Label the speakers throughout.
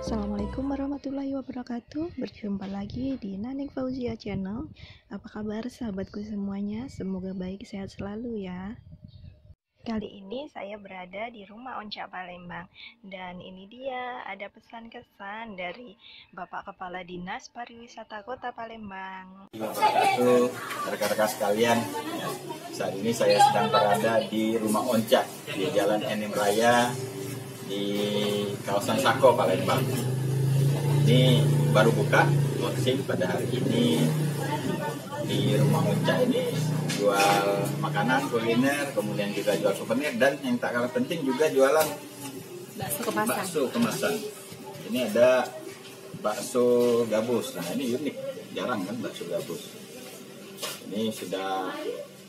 Speaker 1: Assalamualaikum warahmatullahi wabarakatuh. Berjumpa lagi di Nanik Fauzia Channel. Apa kabar sahabatku semuanya? Semoga baik, sehat selalu ya. Kali ini saya berada di Rumah Onca Palembang. Dan ini dia, ada pesan kesan dari Bapak Kepala Dinas Pariwisata Kota Palembang.
Speaker 2: Wabarakatuh, rekan-rekan sekalian. Saat ini saya sedang berada di Rumah Onca di Jalan Enim Raya di kawasan Sako, Palembang. Ini baru buka launching pada hari ini. Di Rumah Onca ini jual makanan, kuliner, kemudian juga jual souvenir, dan yang tak kalah penting juga jualan bakso kemasan. Ini ada bakso gabus. Nah, ini unik, jarang kan bakso gabus. Ini sudah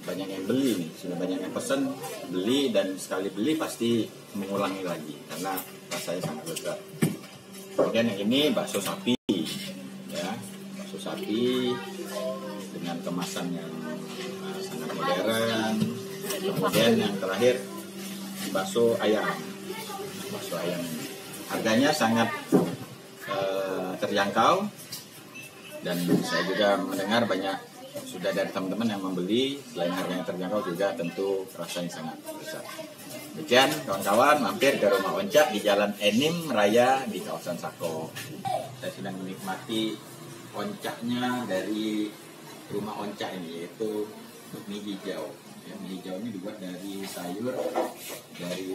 Speaker 2: banyak yang beli nih, sudah banyak yang pesan, beli, dan sekali beli pasti mengulangi lagi karena rasanya sangat lezat. Kemudian yang ini bakso sapi, ya, bakso sapi dengan kemasan yang sangat modern. Kemudian yang terakhir bakso ayam, harganya sangat terjangkau, dan saya juga mendengar banyak sudah dari teman-teman yang membeli. Selain harganya terjangkau juga tentu rasanya sangat besar. Demikian kawan-kawan, mampir ke Rumah Onca di Jalan Enim Raya di kawasan Sako. Saya sedang menikmati oncaknya dari Rumah Onca ini, yaitu mie hijau. Ya, mie hijau ini dibuat dari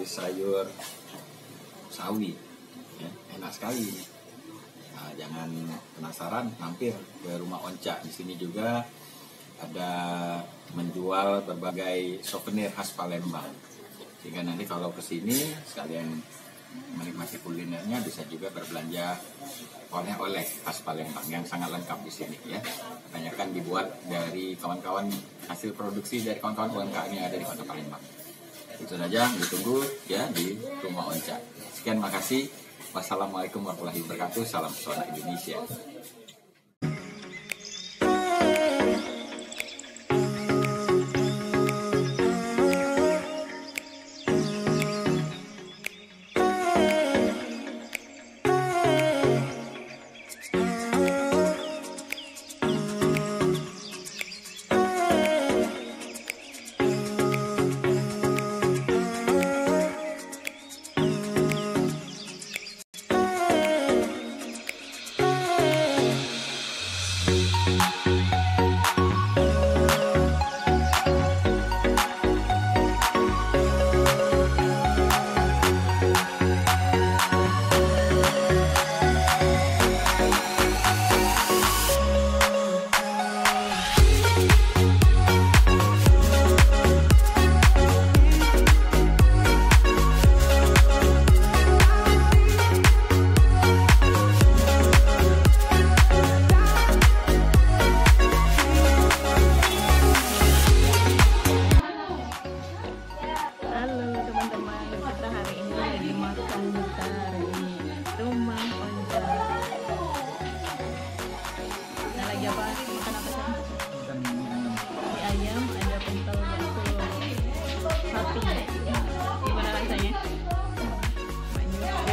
Speaker 2: sayur sawi. Ya, enak sekali. Nah, jangan penasaran, mampir ke Rumah Onca. Di sini juga ada menjual berbagai souvenir khas Palembang. Sehingga nanti kalau ke sini sekalian menikmati kulinernya, bisa juga berbelanja oleh-oleh khas Palembang yang sangat lengkap di sini ya. Kebanyakan dibuat dari kawan-kawan, hasil produksi dari kawan-kawan UMKM yang ada di Kota Palembang. Itu saja, ditunggu ya di Rumah Onca. Sekian, makasih. Wassalamualaikum warahmatullahi wabarakatuh. Salam pesona Indonesia.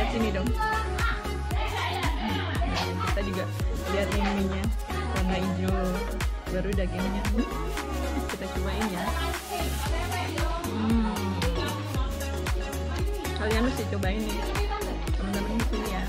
Speaker 1: Sini dong. Kita juga lihat mie-nya warna hijau, baru dagingnya. Kita cobain ya. Kalian mesti cobain nih, teman-teman di sini ya.